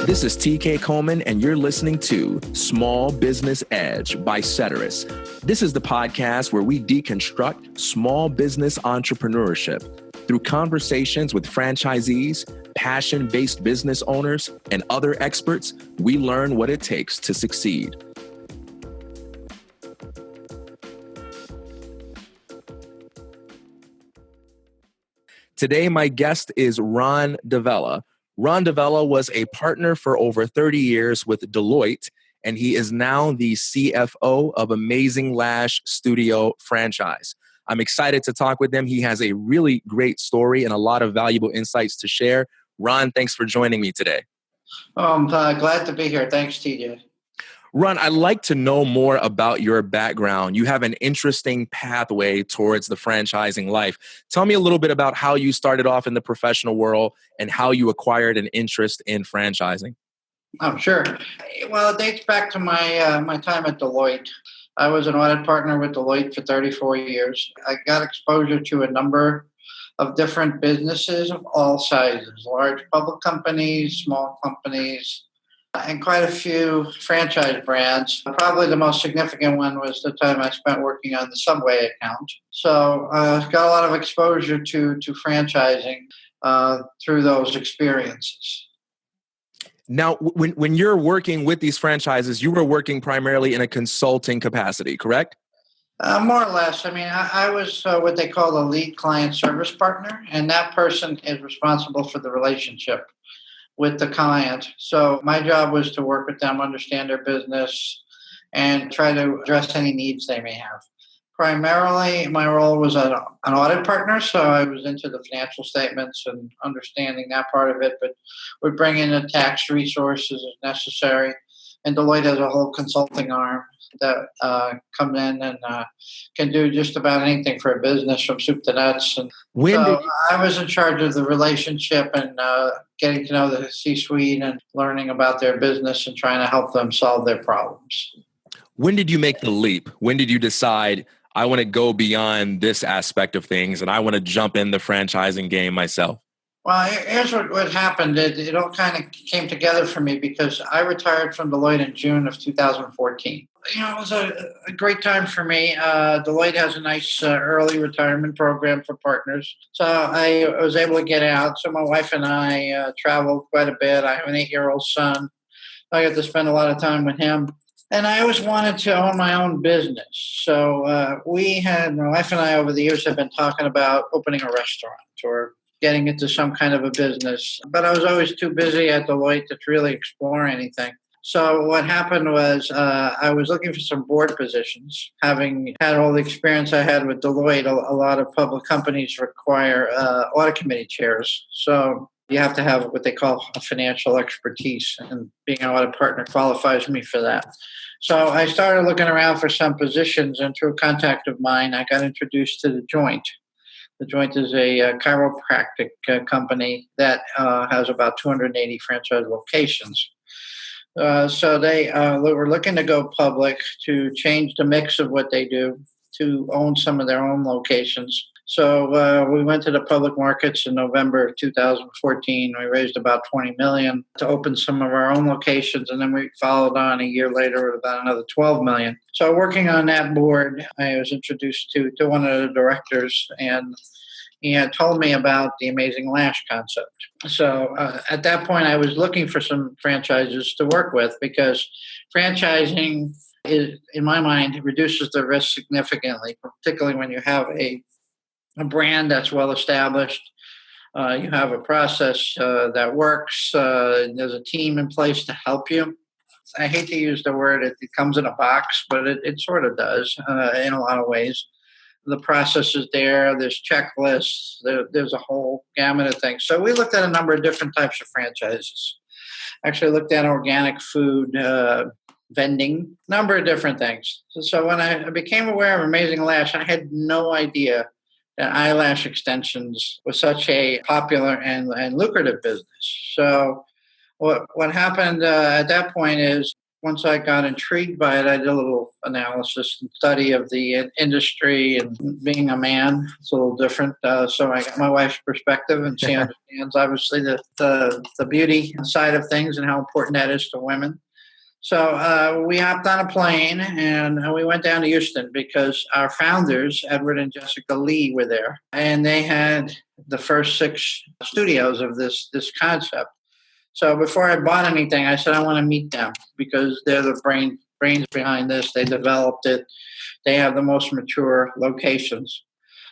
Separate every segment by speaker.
Speaker 1: This is TK Coleman, and you're listening to Small Business Edge by Ceteris. This is the podcast where we deconstruct small business entrepreneurship through conversations with franchisees, passion-based business owners, and other experts. We learn what it takes to succeed. Today, my guest is Ron DaVella. Ron DaVella was a partner for over 30 years with Deloitte, and he is now the CFO of Amazing Lash Studio franchise. I'm excited to talk with him. He has a really great story and a lot of valuable insights to share. Ron, thanks for joining me today.
Speaker 2: I'm glad to be here. Thanks, TJ.
Speaker 1: Ron, I'd like to know more about your background. You have an interesting pathway towards the franchising life. Tell me a little bit about how you started off in the professional world and how you acquired an interest in franchising.
Speaker 2: Oh, sure. Well, it dates back to my time at Deloitte. I was an audit partner with Deloitte for 34 years. I got exposure to a number of different businesses of all sizes, large public companies, small companies, and quite a few franchise brands. Probably the most significant one was the time I spent working on the Subway account. So got a lot of exposure to franchising through those experiences.
Speaker 1: Now, when you're working with these franchises, you were working primarily in a consulting capacity, correct?
Speaker 2: More or less. I mean, I was what they call a lead client service partner, and that person is responsible for the relationship with the client. So my job was to work with them, understand their business, and try to address any needs they may have. Primarily, my role was an audit partner, so I was into the financial statements and understanding that part of it, but would bring in the tax resources as necessary. And Deloitte has a whole consulting arm that come in and can do just about anything for a business from soup to nuts. And I was in charge of the relationship and getting to know the C-suite and learning about their business and trying to help them solve their problems.
Speaker 1: When did you make the leap? When did you decide, I want to go beyond this aspect of things and I want to jump in the franchising game myself?
Speaker 2: Well, here's what happened. It all kind of came together for me because I retired from Deloitte in June of 2014. You know, it was a great time for me. Deloitte has a nice early retirement program for partners. So I was able to get out. So my wife and I traveled quite a bit. I have an 8-year-old son. I got to spend a lot of time with him. And I always wanted to own my own business. So my wife and I over the years have been talking about opening a restaurant or getting into some kind of a business. But I was always too busy at Deloitte to really explore anything. So what happened was I was looking for some board positions. Having had all the experience I had with Deloitte, a lot of public companies require audit committee chairs. So you have to have what they call a financial expertise, and being an audit partner qualifies me for that. So I started looking around for some positions, and through a contact of mine, I got introduced to the Joint. The Joint is a chiropractic company that has about 280 franchise locations. So they were looking to go public, to change the mix of what they do, to own some of their own locations. So we went to the public markets in November of 2014. We raised about $20 million to open some of our own locations, and then we followed on a year later with about another $12 million. So working on that board, I was introduced to one of the directors, and he had told me about the Amazing Lash concept. So at that point, I was looking for some franchises to work with because franchising is, in my mind, it reduces the risk significantly, particularly when you have a brand that's well established. You have a process that works. There's a team in place to help you. I hate to use the word, it comes in a box, but it sort of does in a lot of ways. The process is there. There's checklists. There's a whole gamut of things. So we looked at a number of different types of franchises. Actually looked at organic food, vending, number of different things. So when I became aware of Amazing Lash, I had no idea that eyelash extensions was such a popular and lucrative business. So what happened at that point is once I got intrigued by it, I did a little analysis and study of the industry, and being a man, it's a little different. So I got my wife's perspective, and she understands obviously the beauty side of things and how important that is to women. So we hopped on a plane and we went down to Houston because our founders, Edward and Jessica Lee, were there, and they had the first 6 studios of this concept. So before I bought anything, I said I want to meet them because they're the brains behind this. They developed it. They have the most mature locations.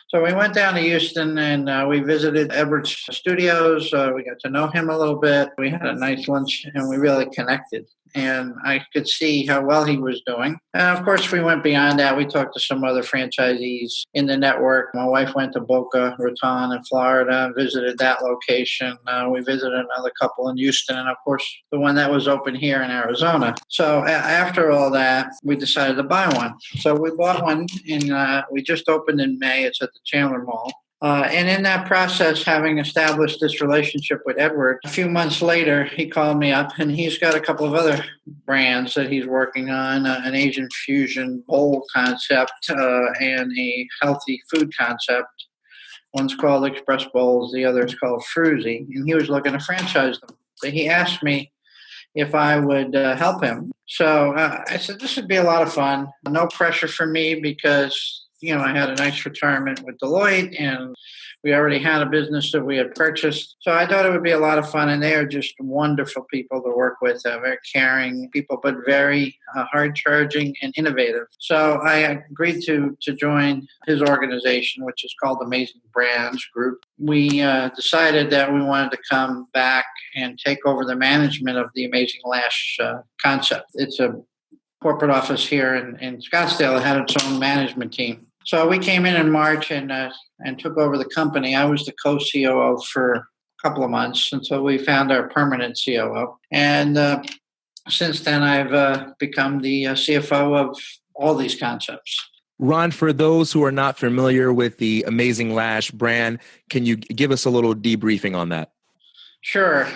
Speaker 2: So we went down to Houston and we visited Edward's studios. We got to know him a little bit. We had a nice lunch and we really connected. And I could see how well he was doing. And of course, we went beyond that. We talked to some other franchisees in the network. My wife went to Boca Raton in Florida, visited that location. We visited another couple in Houston, and of course, the one that was open here in Arizona. So after all that, we decided to buy one. So we bought one, and we just opened in May. It's at the Chandler Mall. And in that process, having established this relationship with Edward, a few months later, he called me up and he's got a couple of other brands that he's working on, an Asian fusion bowl concept and a healthy food concept. One's called Express Bowls, the other is called Fruzy, and he was looking to franchise them. So he asked me if I would help him. So I said, this would be a lot of fun. No pressure for me because I had a nice retirement with Deloitte and we already had a business that we had purchased. So I thought it would be a lot of fun. And they are just wonderful people to work with, very caring people, but very hard charging and innovative. So I agreed to join his organization, which is called Amazing Brands Group. We decided that we wanted to come back and take over the management of the Amazing Lash concept. It's a corporate office here in Scottsdale. It had its own management team. So we came in March and took over the company. I was the co-COO for a couple of months until we found our permanent COO. And since then, I've become the CFO of all these concepts.
Speaker 1: Ron, for those who are not familiar with the Amazing Lash brand, can you give us a little debriefing on that?
Speaker 2: Sure.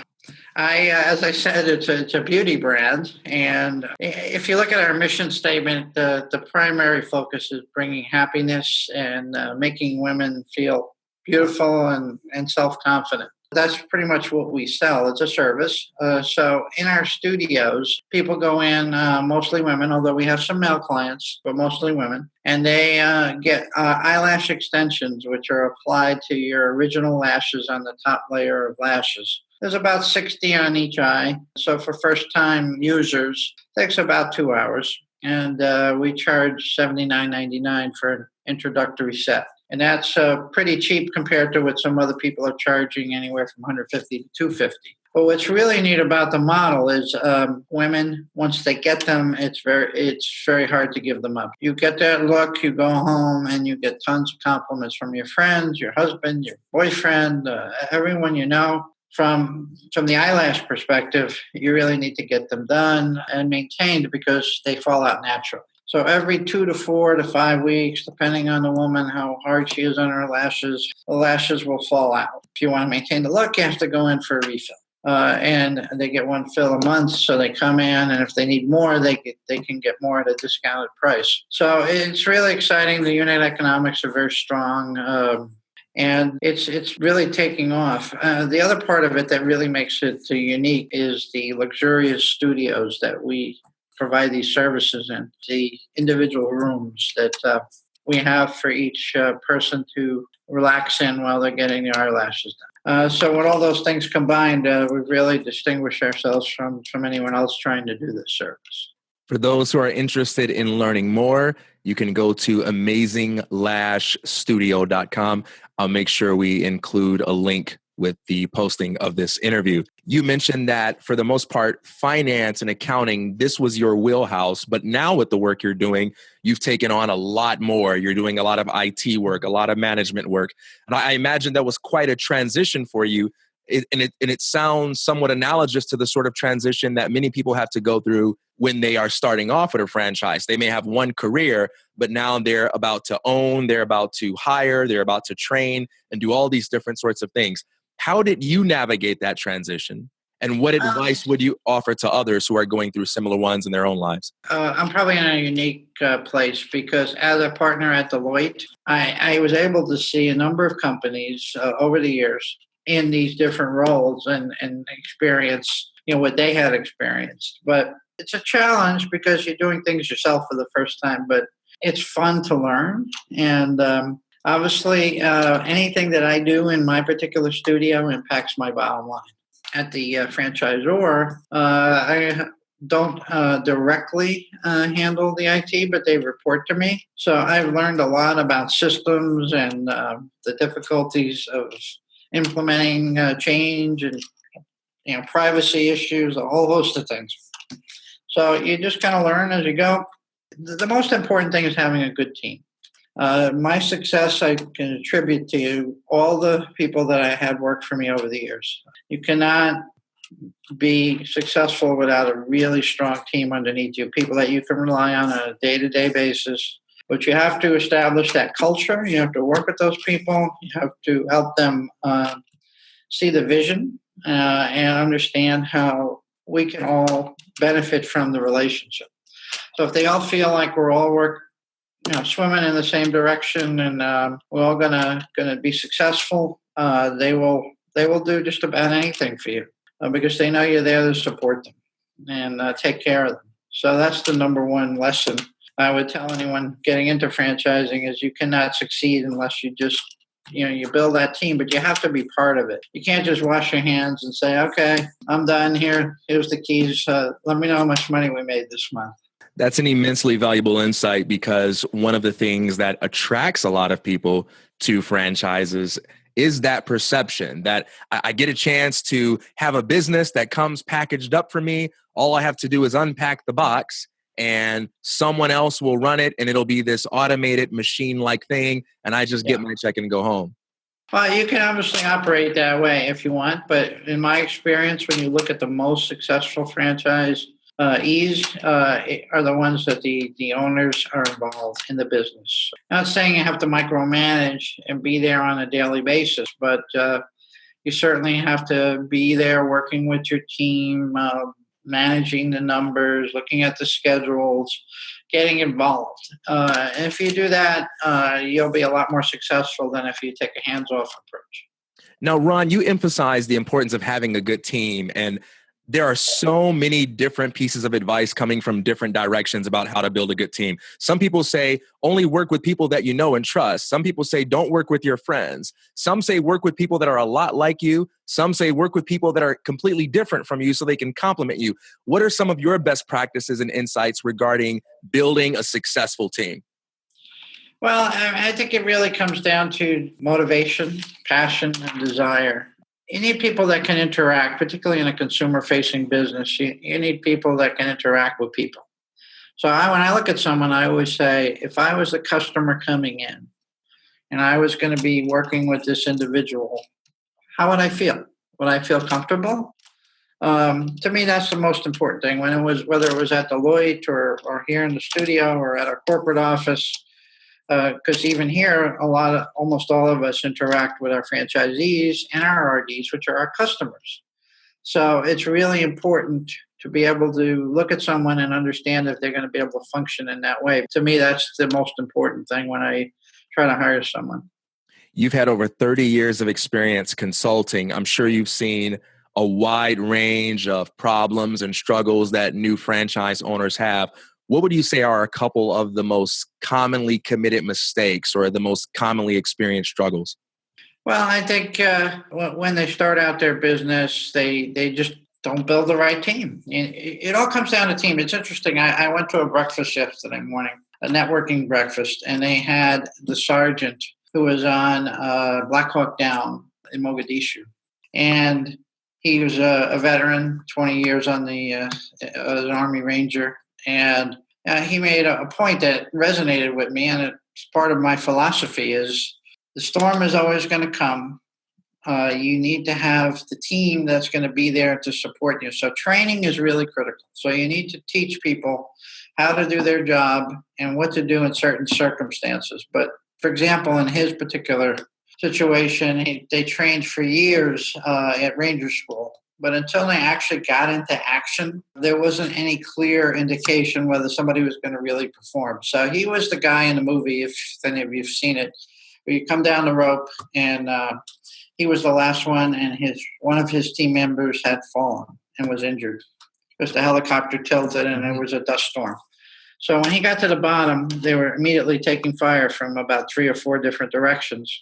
Speaker 2: As I said, it's a beauty brand. And if you look at our mission statement, the primary focus is bringing happiness and making women feel beautiful and self-confident. That's pretty much what we sell. It's a service. So in our studios, people go in, mostly women, although we have some male clients, but mostly women. And they get eyelash extensions, which are applied to your original lashes on the top layer of lashes. There's about 60 on each eye. So for first-time users, it takes about 2 hours. And we charge $79.99 for an introductory set. And that's pretty cheap compared to what some other people are charging, anywhere from $150 to $250. But what's really neat about the model is women, once they get them, it's very hard to give them up. You get that look, you go home, and you get tons of compliments from your friends, your husband, your boyfriend, everyone you know. From the eyelash perspective, you really need to get them done and maintained because they fall out naturally. So every 2 to 4 to 5 weeks, depending on the woman, how hard she is on her lashes, the lashes will fall out. If you want to maintain the look, you have to go in for a refill. And they get one fill a month, so they come in, and if they need more, they can get more at a discounted price. So it's really exciting. The unit economics are very strong. And it's really taking off. The other part of it that really makes it unique is the luxurious studios that we provide these services in, the individual rooms that we have for each person to relax in while they're getting their eyelashes done. So with all those things combined, we've really distinguished ourselves from anyone else trying to do this service.
Speaker 1: For those who are interested in learning more, you can go to AmazingLashStudio.com. I'll make sure we include a link with the posting of this interview. You mentioned that for the most part, finance and accounting, this was your wheelhouse, but now with the work you're doing, you've taken on a lot more. You're doing a lot of IT work, a lot of management work. And I imagine that was quite a transition for you. It sounds somewhat analogous to the sort of transition that many people have to go through when they are starting off with a franchise. They may have one career, but now they're about to own, they're about to hire, they're about to train and do all these different sorts of things. How did you navigate that transition? And what advice would you offer to others who are going through similar ones in their own lives?
Speaker 2: I'm probably in a unique place because as a partner at Deloitte, I was able to see a number of companies over the years in these different roles and experience, what they had experienced. But it's a challenge because you're doing things yourself for the first time, but it's fun to learn. And obviously, anything that I do in my particular studio impacts my bottom line. At the franchisor, I don't directly handle the IT, but they report to me. So I've learned a lot about systems and the difficulties of implementing change and privacy issues, a whole host of things. So you just kind of learn as you go. The most important thing is having a good team. My success I can attribute to all the people that I had work for me over the years. You cannot be successful without a really strong team underneath you, people that you can rely on a day-to-day basis. But you have to establish that culture. You have to work with those people. You have to help them see the vision and understand how we can all benefit from the relationship. So if they all feel like we're all swimming in the same direction and we're all gonna be successful, they will do just about anything for you because they know you're there to support them and take care of them. So that's the number one lesson I would tell anyone getting into franchising is you cannot succeed unless you just you build that team, but you have to be part of it. You can't just wash your hands and say, okay, I'm done here. Here's the keys. Let me know how much money we made this month.
Speaker 1: That's an immensely valuable insight because one of the things that attracts a lot of people to franchises is that perception that I get a chance to have a business that comes packaged up for me. All I have to do is unpack the box and someone else will run it and it'll be this automated machine-like thing. And I just get my check and go home.
Speaker 2: Well, you can obviously operate that way if you want. But in my experience, when you look at the most successful franchise, are the ones that the owners are involved in the business. Not saying you have to micromanage and be there on a daily basis, but you certainly have to be there working with your team, managing the numbers, looking at the schedules, getting involved. And if you do that, you'll be a lot more successful than if you take a hands-off approach.
Speaker 1: Now, Ron, you emphasize the importance of having a good team, and there are so many different pieces of advice coming from different directions about how to build a good team. Some people say only work with people that you know and trust. Some people say don't work with your friends. Some say work with people that are a lot like you. Some say work with people that are completely different from you so they can complement you. What are some of your best practices and insights regarding building a successful team?
Speaker 2: Well, I think it really comes down to motivation, passion, and desire. You need people that can interact, particularly in a consumer-facing business. You need people that can interact with people. So when I look at someone, I always say, if I was a customer coming in and I was going to be working with this individual, how would I feel? Would I feel comfortable? To me, that's the most important thing. Whether it was at Deloitte or here in the studio or at our corporate office, because even here, almost all of us interact with our franchisees and our RDs, which are our customers. So it's really important to be able to look at someone and understand if they're going to be able to function in that way. To me, that's the most important thing when I try to hire someone.
Speaker 1: You've had over 30 years of experience consulting. I'm sure you've seen a wide range of problems and struggles that new franchise owners have. What would you say are a couple of the most commonly committed mistakes or the most commonly experienced struggles?
Speaker 2: Well, I think when they start out their business, they just don't build the right team. It all comes down to team. It's interesting. I went to a breakfast yesterday morning, a networking breakfast, and they had the sergeant who was on Black Hawk Down in Mogadishu. And he was a veteran, 20 years on as an Army Ranger. And he made a point that resonated with me, and it's part of my philosophy is the storm is always going to come. You need to have the team that's going to be there to support you. So training is really critical. So you need to teach people how to do their job and what to do in certain circumstances. But for example, in his particular situation, they trained for years at Ranger School. But until they actually got into action, there wasn't any clear indication whether somebody was going to really perform. So he was the guy in the movie, if any of you've seen it, where you come down the rope and he was the last one, and one of his team members had fallen and was injured because the helicopter tilted and there was a dust storm. So when he got to the bottom, they were immediately taking fire from about 3 or 4 different directions.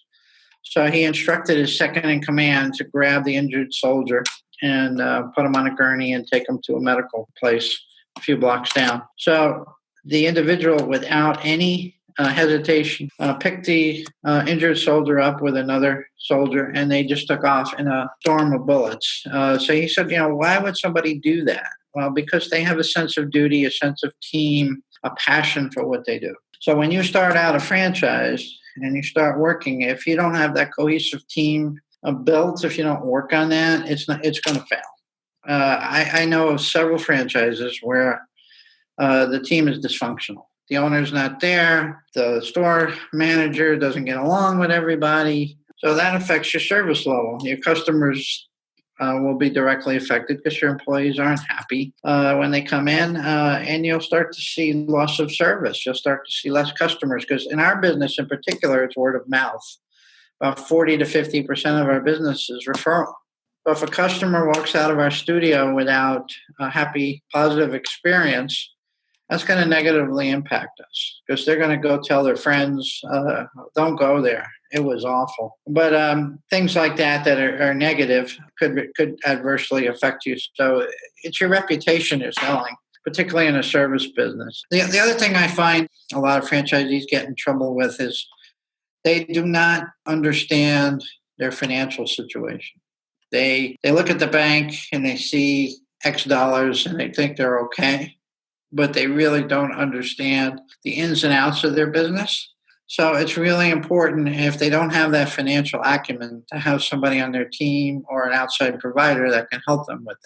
Speaker 2: So he instructed his second in command to grab the injured soldier and put him on a gurney and take him to a medical place a few blocks down. So the individual, without any hesitation, picked the injured soldier up with another soldier, and they just took off in a storm of bullets. So he said, why would somebody do that? Well, because they have a sense of duty, a sense of team, a passion for what they do. So when you start out a franchise and you start working, if you don't have that cohesive team built, if you don't work on that, it's going to fail. I know of several franchises where the team is dysfunctional. The owner's not there. The store manager doesn't get along with everybody. So that affects your service level. Your customers will be directly affected because your employees aren't happy when they come in, and you'll start to see loss of service. You'll start to see less customers because in our business in particular, it's word of mouth. About 40 to 50% of our business is referral. So if a customer walks out of our studio without a happy, positive experience, that's going to negatively impact us because they're going to go tell their friends, don't go there. It was awful. But things like that are negative could adversely affect you. So it's your reputation you're selling, particularly in a service business. The other thing I find a lot of franchisees get in trouble with is they do not understand their financial situation. They look at the bank and they see X dollars and they think they're okay, but they really don't understand the ins and outs of their business. So it's really important, if they don't have that financial acumen, to have somebody on their team or an outside provider that can help them with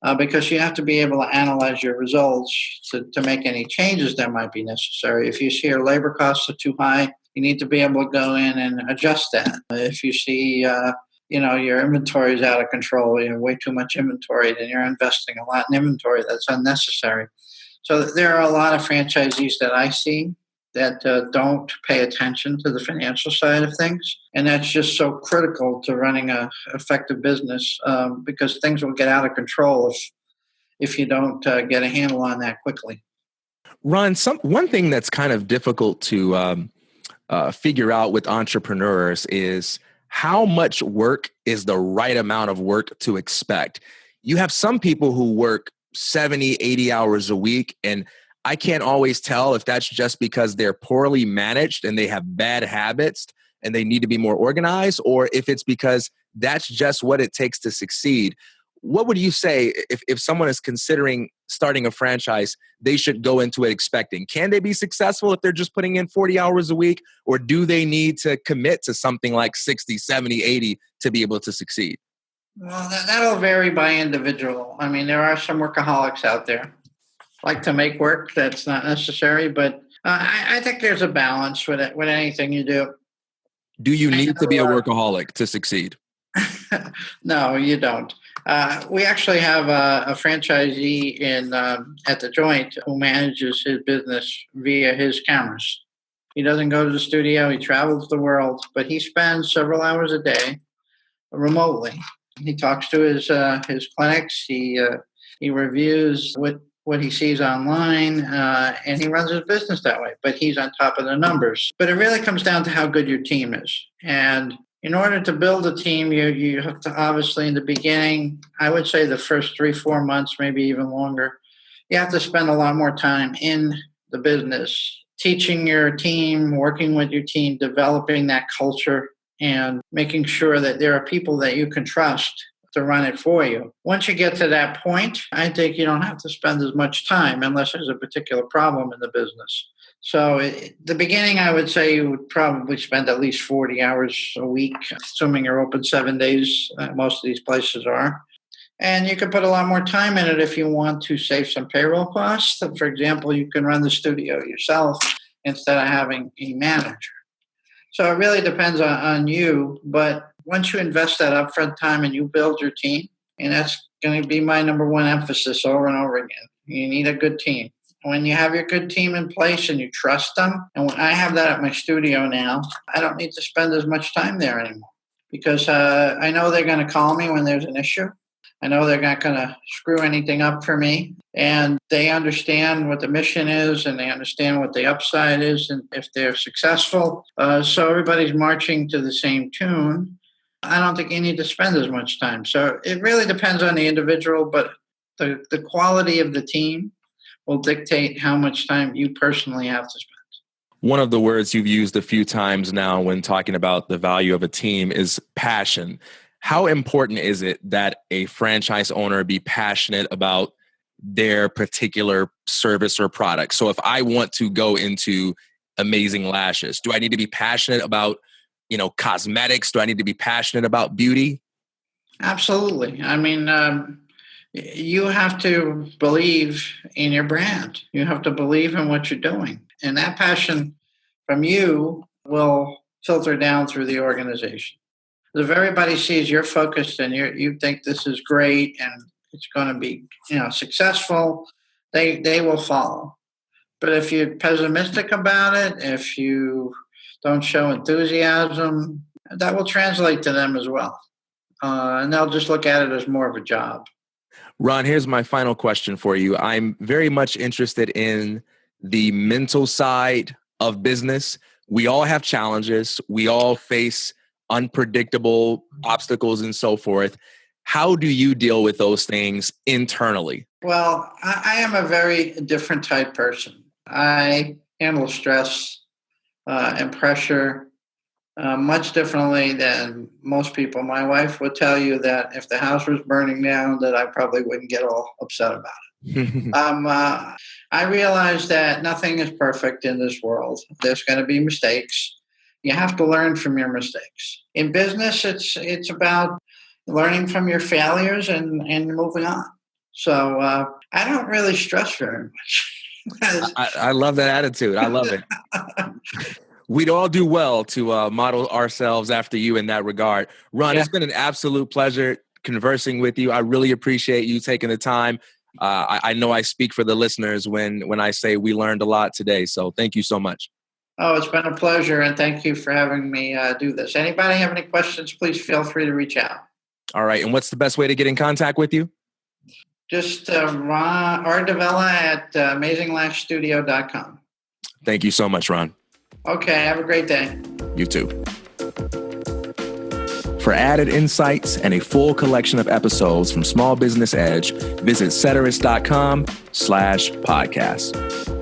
Speaker 2: that. Because you have to be able to analyze your results to make any changes that might be necessary. If you see your labor costs are too high, you need to be able to go in and adjust that. If you see your inventory is out of control, you have way too much inventory, then you're investing a lot in inventory that's unnecessary. So there are a lot of franchisees that I see that don't pay attention to the financial side of things. And that's just so critical to running an effective business because things will get out of control if you don't get a handle on that quickly.
Speaker 1: Ron, one thing that's kind of difficult to figure out with entrepreneurs is how much work is the right amount of work to expect. You have some people who work 70, 80 hours a week, and I can't always tell if that's just because they're poorly managed and they have bad habits and they need to be more organized, or if it's because that's just what it takes to succeed. What would you say if someone is considering starting a franchise, they should go into it expecting? Can they be successful if they're just putting in 40 hours a week, or do they need to commit to something like 60, 70, 80 to be able to succeed?
Speaker 2: Well, that'll vary by individual. I mean, there are some workaholics out there like to make work that's not necessary, but I think there's a balance with it, with anything you do.
Speaker 1: Do you need to be a workaholic to succeed?
Speaker 2: No, you don't. We actually have a franchisee at the Joint who manages his business via his cameras. He doesn't go to the studio. He travels the world, but he spends several hours a day remotely. He talks to his clinics. He reviews what he sees online, and he runs his business that way. But he's on top of the numbers. But it really comes down to how good your team is. And in order to build a team, you have to, obviously, in the beginning, I would say the first 3-4 months, maybe even longer, you have to spend a lot more time in the business, teaching your team, working with your team, developing that culture, and making sure that there are people that you can trust to run it for you. Once you get to that point, I think you don't have to spend as much time unless there's a particular problem in the business. So the beginning, I would say you would probably spend at least 40 hours a week, assuming you're open 7 days. Most of these places are. And you can put a lot more time in it if you want to save some payroll costs. So for example, you can run the studio yourself instead of having a manager. So it really depends on you. But once you invest that upfront time and you build your team, and that's going to be my number one emphasis over and over again. You need a good team. When you have your good team in place and you trust them, and when I have that at my studio now, I don't need to spend as much time there anymore because I know they're going to call me when there's an issue. I know they're not going to screw anything up for me, and they understand what the mission is and they understand what the upside is and if they're successful. So everybody's marching to the same tune. I don't think you need to spend as much time. So it really depends on the individual, but the quality of the team will dictate how much time you personally have to spend.
Speaker 1: One of the words you've used a few times now when talking about the value of a team is passion. How important is it that a franchise owner be passionate about their particular service or product? So if I want to go into Amazing Lashes, do I need to be passionate about, cosmetics? Do I need to be passionate about beauty?
Speaker 2: Absolutely. I mean, you have to believe in your brand. You have to believe in what you're doing. And that passion from you will filter down through the organization. If everybody sees you're focused and you think this is great and it's going to be successful, they will follow. But if you're pessimistic about it, if you don't show enthusiasm, that will translate to them as well. And they'll just look at it as more of a job.
Speaker 1: Ron, here's my final question for you. I'm very much interested in the mental side of business. We all have challenges. We all face unpredictable obstacles and so forth. How do you deal with those things internally?
Speaker 2: Well, I am a very different type person. I handle stress and pressure much differently than most people. My wife would tell you that if the house was burning down, that I probably wouldn't get all upset about it. I realize that nothing is perfect in this world. There's going to be mistakes. You have to learn from your mistakes. In business, it's about learning from your failures and moving on. So I don't really stress very much.
Speaker 1: I love that attitude. I love it. We'd all do well to model ourselves after you in that regard. Ron, It's been an absolute pleasure conversing with you. I really appreciate you taking the time. I know I speak for the listeners when I say we learned a lot today. So thank you so much.
Speaker 2: Oh, it's been a pleasure, and thank you for having me do this. Anybody have any questions, please feel free to reach out.
Speaker 1: All right. And what's the best way to get in contact with you?
Speaker 2: Just DaVella at AmazingLashStudio.com.
Speaker 1: Thank you so much, Ron.
Speaker 2: Okay. Have a great day.
Speaker 1: You too. For added insights and a full collection of episodes from Small Business Edge, visit Ceteris.com/podcast.